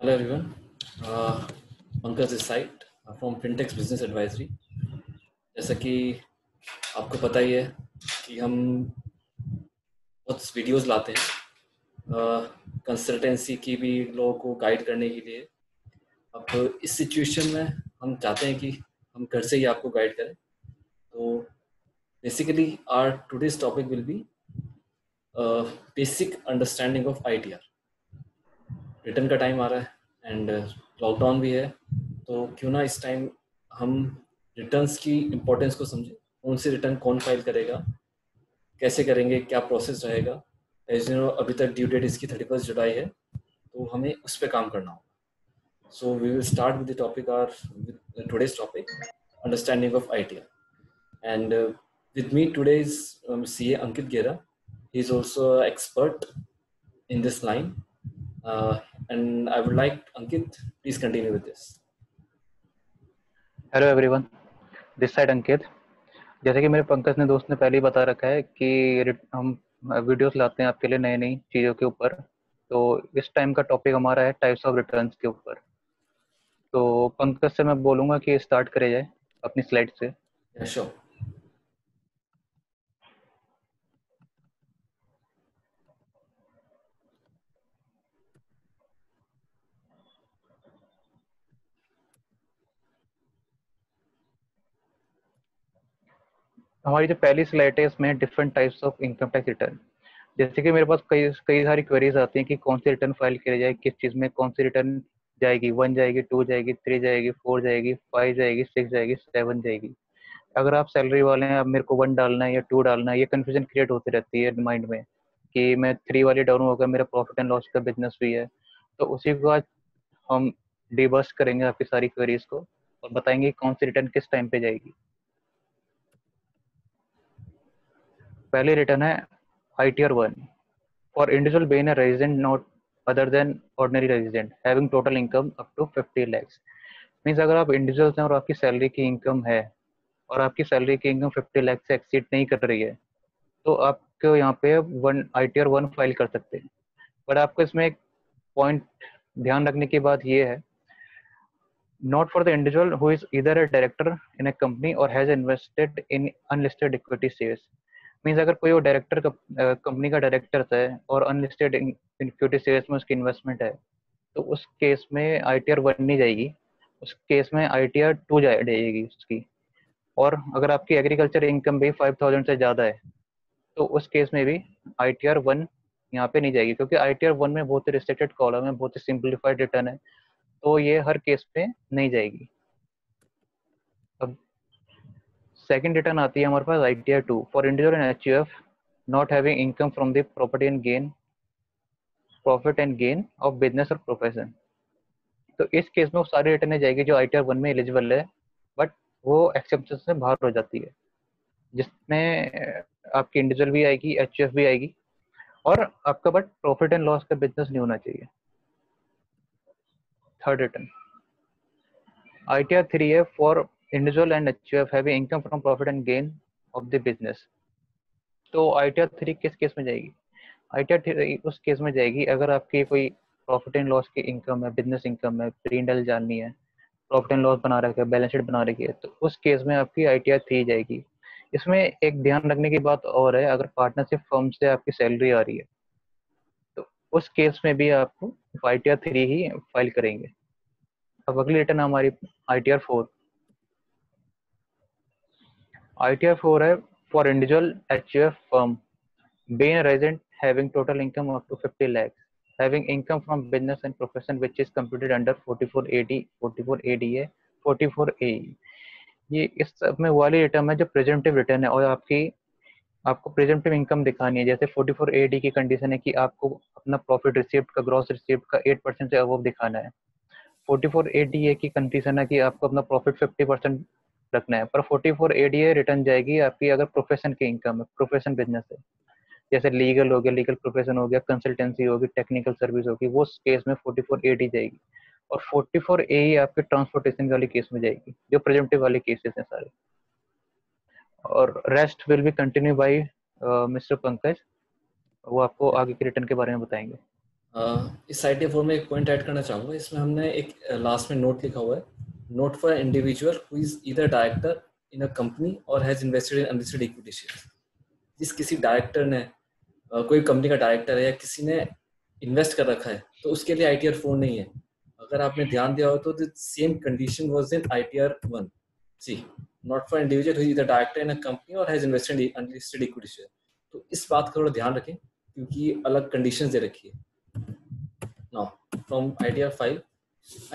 Hello everyone, Pankaj this side from Fintech's Business Advisory। जैसा कि आपको पता ही है कि हम बहुत वीडियोस लाते हैं कंसल्टेंसी की भी लोगों को गाइड करने के लिए। अब इस सिचुएशन में हम चाहते हैं कि हम घर से ही आपको गाइड करें। तो basically our today's topic will be basic understanding of ITR। Return का टाइम आ रहा है एंड लॉकडाउन भी है, तो क्यों ना इस टाइम हम रिटर्न्स की इम्पोर्टेंस को समझें। कौन से रिटर्न कौन फाइल करेगा, कैसे करेंगे, क्या प्रोसेस रहेगा। एज यू नो अभी तक ड्यू डेट इसकी 31 जुलाई है, तो हमें उस पर काम करना होगा। So we will start with the topic or with today's topic understanding of ITR। And with me today is CA Ankit Gera. He is also an expert in this line. And I would like Ankit, please continue with this. Hello everyone, this side Ankit. जैसे कि मेरे पंकज ने दोस्त ने पहले ही बता रखा है कि हम वीडियोस लाते हैं आपके लिए नई नई चीज़ों के ऊपर। तो इस टाइम का टॉपिक हमारा है टाइप्स ऑफ रिटर्न्स के ऊपर। तो पंकज से मैं बोलूँगा कि स्टार्ट करे जाए अपनी स्लाइड से। Yeah, sure. हमारी जो पहली स्लाइड है इसमें different types of income tax return. जैसे कि मेरे पास कई कई सारी क्वेरीज आती हैं कि कौन सी रिटर्न फाइल किया जाए, किस चीज़ में कौन सी रिटर्न जाएगी, 1 जाएगी, 2 जाएगी, 3 जाएगी, 4 जाएगी, 5 जाएगी, 6 जाएगी, 7 जाएगी। अगर आप सैलरी वाले हैं, अब मेरे को 1 डालना है या 2 डालना है, ये कन्फ्यूजन क्रिएट होती रहती है माइंड में कि मैं 3 वाली डालूँ, होगा मेरा प्रॉफिट एंड लॉस का बिजनेस भी है। तो उसी को आज हम डिबस्ट करेंगे आपकी सारी क्वेरीज को और बताएंगे कौन सी रिटर्न किस टाइम पे जाएगी। पहली रिटर्न है ITR 1 for individual being a resident not other than ordinary resident having total income up to 50 lakhs। Means अगर आप इंडिविजुअल हैं और आपकी सैलरी की इनकम है और आपकी सैलरी की इनकम 50 लाख से एक्सीड नहीं कर रही है, तो आपको यहाँ पे ITR 1 फाइल कर सकते हैं। पर आपको इसमें एक पॉइंट ध्यान रखने की बात ये है, not for the individual who is either a director in a company और has invested in unlisted equity shares. Means अगर कोई वो डायरेक्टर कंपनी का डायरेक्टर है और अनलिस्टेड इक्विटी शेयर्स में उसकी इन्वेस्टमेंट है, तो उस केस में ITR 1 नहीं जाएगी, उस केस में ITR 2 जाएगी उसकी। और अगर आपकी एग्रीकल्चर इनकम भी 5000 से ज़्यादा है, तो उस केस में भी ITR 1 यहाँ पे नहीं जाएगी, क्योंकि ITR 1 में बहुत ही रिस्ट्रिक्टेड कॉलम है, बहुत ही सिंप्लीफाइड रिटर्न है, तो ये हर केस पे नहीं जाएगी। अब सेकंड रिटर्न आती है हमारे पास ITR 2 for individual and HUF not having income from the profit and gain of business और प्रोफेशन। तो इस केस में वो सारी रिटर्न जाएगी जो ITR 1 में एलिजिबल है, बट वो एक्सेप्शन से बाहर हो जाती है, जिसमें आपकी इंडिविजुअल भी आएगी, HUF भी आएगी, और आपका बट प्रॉफिट एंड लॉस का बिजनेस नहीं होना चाहिए। थर्ड रिटर्न ITR 3 है for individual and HUF having income from profit and gain of the business. तो ITR 3 किस केस में जाएगी? ITR 3 उस केस में जाएगी अगर आपकी कोई प्रॉफिट एंड लॉस की इनकम है, बिजनेस इनकम है, P&L जाननी है, प्रॉफिट एंड लॉस बना रखा है, बैलेंस शीट बना रखी है, तो उस केस में आपकी ITR 3 जाएगी। इसमें एक ध्यान रखने की बात और है, अगर पार्टनरशिप फर्म से आपकी सैलरी आ रही है, तो उस केस में भी आपको ITR 3 ही फाइल करेंगे। अब अगली रिटर्न हमारी ITR 4। ITR 4 है for individual HUF firm being a resident having total income up to 50 lakhs having income from business and profession which is computed under 44AD 44ADA 44AE। ये इस सब में वाली रिटर्न है जो प्रेजेंटिव रिटर्न है, और आपको प्रेजेंटिव इनकम दिखानी है। जैसे 44AD की कंडीशन है कि आपको अपना प्रॉफिट रिसीव्ड का, ग्रॉस रिसीव्ड का 8% से अबव दिखाना है। 44ADA की कंडीशन है कि आपको अपना प्रॉफिट 50% रखना है। पर 44ADA रिटर्न जाएगी आपकी अगर प्रोफेशन की इनकम है, प्रोफेशन बिजनेस है, जैसे लीगल हो गया, लीगल प्रोफेशन हो गया, कंसल्टेंसी होगी, टेक्निकल सर्विस होगी, वो केस में 44AD जाएगी। और 44AE आपके ट्रांसपोर्टेशन वाले केस में जाएगी, जो प्रेजेंटिव वाले केसेस हैं सारे। और rest will be continue by mister Pankaj, वो आपको आगे के रिटर्न के बारे में बताएंगे। इस आईटीआर 4 में एक पॉइंट ऐड करना चाहूँगा. इसमें हमने एक लास्ट में नोट लिखा हुआ है, not for individual who is either director in a company और has invested in unlisted equity shares. जिस किसी डायरेक्टर ने कोई कंपनी का डायरेक्टर है या किसी ने इन्वेस्ट कर रखा है तो उसके लिए आईटीआर 4 नहीं है. अगर आपने ध्यान दिया हो तो the same condition was in ITR 1. See, not for individual who is the director in a company और has invested in unlisted equity share. तो इस बात का थोड़ा ध्यान रखें क्योंकि अलग कंडीशंस दे रखी है. Now, from ITR 5,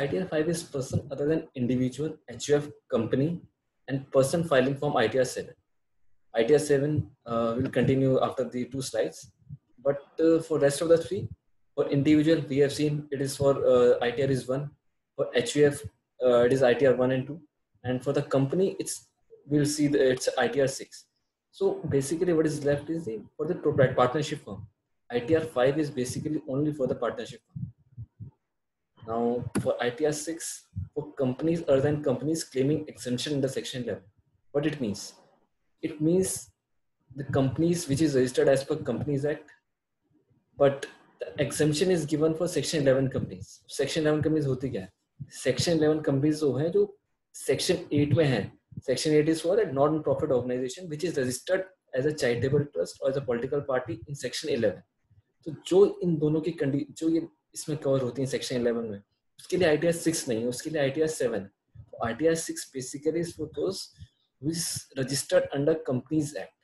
ITR 5 is person other than individual, HUF, company, and person filing from ITR 7. ITR 7 will continue after the 2 slides, but for rest of the 3, for individual we have seen it is for ITR is 1, for HUF it is ITR 1 and 2, and for the company we'll see it's ITR 6. So basically what is left is for the partnership firm. ITR 5 is basically only for the partnership firm. Now, for ITR 6, for companies other than companies claiming exemption under Section 11, what it means? It means the companies which is registered as per Companies Act, but the exemption is given for Section 11 companies. Section 11 companies होती क्या है? Section 11 companies वो हैं जो Section 8 में हैं. Section 8 is for a non-profit organization which is registered as a charitable trust or as a political party in Section 11. तो जो इन दोनों की जो ये इसमें कवर होती है सेक्शन 11 में, उसके लिए ITR 6 नहीं है, उसके लिए ITR 7. तो ITR 6 basically is for those who is registered under Companies Act.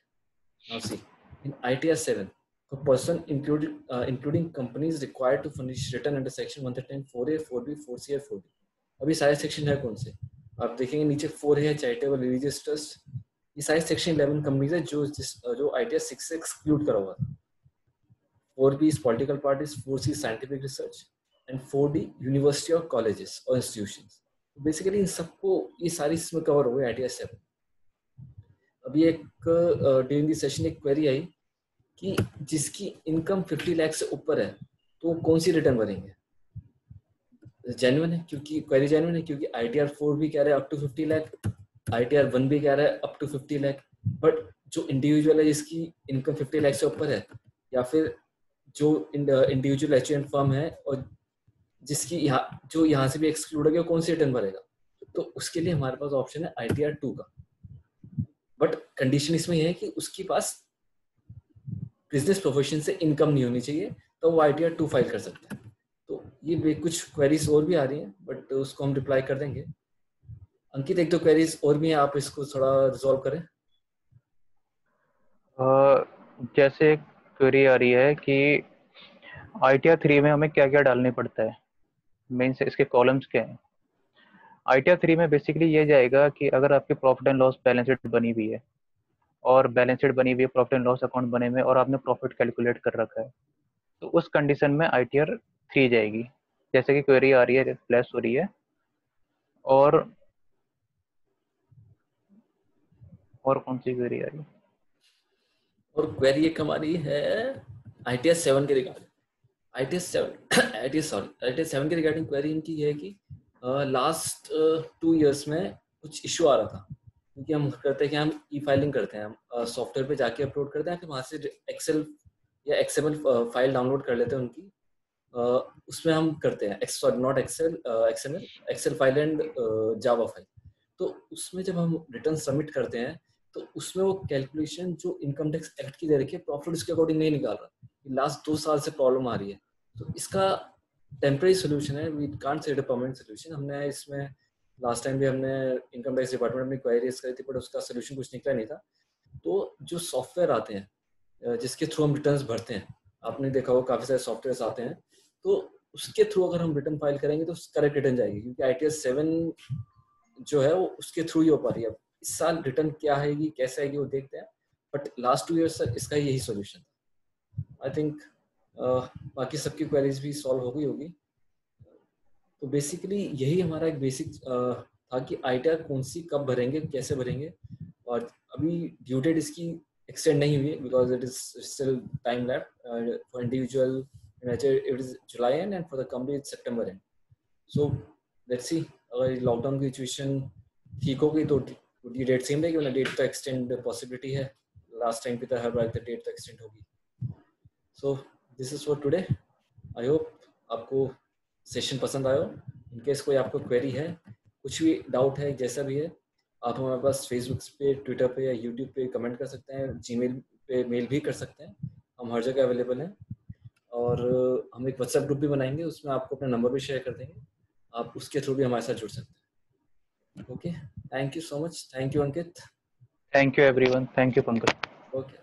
Now see, in ITR 7, a person including companies required to furnish written under section 113 4A, 4B, 4C और 4D. अभी सारे section है कौन से? आप देखेंगे नीचे 4 है चैरिटेबल रिलीजियस ट्रस्ट. ये सारे सेक्शन 11 कंपनीज है जो ITR 6 से एक्सक्लूड करा हुआ है. 4B is political parties, 4C is scientific research, and 4D university or colleges or institutions. Basically इन सबको ये सारी इसमें कवर हो गए ITR 7. अभी एक ड्यूरिंग द सेशन एक क्वेरी आई कि जिसकी इनकम 50 लाख से ऊपर है तो कौन सी रिटर्न भरेंगे. जेन्युइन है क्योंकि क्वेरी जेन्युइन है क्योंकि ITR 4 भी कह रहा है अप टू 50 लाख, ITR 1 भी कह रहा है अप टू 50 लाख. बट जो इंडिविजुअल है जिसकी इनकम 50 लाख से ऊपर है या फिर जो इंडिविजुअल एचयूएन फर्म है और जिसकी यहाँ से भी एक्सक्लूड है, कौन सी रिटर्न भरेगा. तो उसके लिए हमारे पास ऑप्शन है ITR 2 का. बट कंडीशन इसमें यह है कि उसके पास बिजनेस प्रोफेशन से इनकम नहीं होनी चाहिए तो वो ITR 2 फाइल कर सकता है. तो ये कुछ क्वेरीज और भी आ रही हैं बट उसको हम रिप्लाई कर देंगे. अंकित एक दो क्वेरीज और भी हैं, आप इसको थोड़ा रिजॉल्व करें. जैसे क्वेरी आ रही है कि ITR 3 में हमें क्या क्या डालने पड़ता है, मीन्स इसके कॉलम्स क्या हैं. ITR 3 में बेसिकली ये जाएगा कि अगर आपकी profit and loss balance sheet बनी हुई है और बैलेंस शीट बनी हुई है, प्रॉफिट एंड लॉस अकाउंट बने हुए और आपने प्रॉफिट कैलकुलेट कर रखा है, तो उस कंडीशन में ITR 3 जाएगी. जैसे कि क्वेरी आ रही है, फ्लैश हो रही है. और कौन सी क्वेरी आ रही है? और क्वेरी एक हमारी है ITR 7 के रिगार्डिंग. ITR 7 के रिगार्डिंग क्वेरी इनकी है कि लास्ट 2 इयर्स में कुछ इशू आ रहा था क्योंकि हम करते हैं कि हम ई फाइलिंग करते हैं, हम सॉफ्टवेयर पे जाके अपलोड करते हैं, फिर वहाँ से एक्सेल या XML फाइल डाउनलोड कर लेते हैं उनकी. उसमें हम करते हैं not Excel file and Java file. तो उसमें जब हम रिटर्न सबमिट करते हैं तो उसमें वो कैलकुलेशन जो इनकम टैक्स एक्ट की दे रखी है प्रॉफिट उसके अकॉर्डिंग नहीं निकाल रहा. लास्ट 2 साल से प्रॉब्लम आ रही है. तो इसका टेम्परेरी सोल्यूशन है, we can't say permanent solution. हमने इसमें लास्ट टाइम भी हमने इनकम टैक्स डिपार्टमेंट में क्वेरी रेज करी थी बट उसका सोल्यूशन कुछ निकला नहीं था. तो जो सॉफ्टवेयर आते हैं जिसके थ्रू हम रिटर्न्स भरते हैं, आपने देखा हो काफी सारे सॉफ्टवेयर आते हैं, तो उसके थ्रू अगर हम रिटर्न फाइल करेंगे तो करेक्ट रिटर्न जाएगी क्योंकि ITR 7 जो है वो उसके थ्रू ही हो पा रही है. इस साल रिटर्न क्या आएगी कैसे आएगी वो देखते हैं, बट लास्ट 2 ईयर्स तक इसका यही सोल्यूशन था. आई थिंक बाकी सबकी क्वेरीज भी सॉल्व हो गई होगी. तो बेसिकली यही हमारा एक बेसिक था कि ITR कौन सी कब भरेंगे कैसे भरेंगे. और अभी ड्यू डेट इसकी एक्सटेंड नहीं हुई है because it is still time left. For individual it is July and for the company it's September and. So let's see अगर लॉकडाउन की सिचुएशन ठीक हो गई तो ये डेट सेम रहेगी, वरना डेट तो एक्सटेंड पॉसिबिलिटी है. लास्ट टाइम की तरह हर बार डेट तो एक्सटेंड होगी. So this is for today. I hope आपको सेशन पसंद आया। इनकेस कोई आपको क्वेरी है, कुछ भी डाउट है, जैसा भी है, आप हमारे पास फेसबुक पे, ट्विटर पे या यूट्यूब पे कमेंट कर सकते हैं, जीमेल पे मेल भी कर सकते हैं, हम हर जगह अवेलेबल हैं। और हम एक व्हाट्सएप ग्रुप भी बनाएंगे, उसमें आपको अपना नंबर भी शेयर कर देंगे, आप उसके थ्रू भी हमारे साथ जुड़ सकते हैं। Okay, thank you so much, thank you Ankit. Thank you everyone, thank you Pankaj. Okay.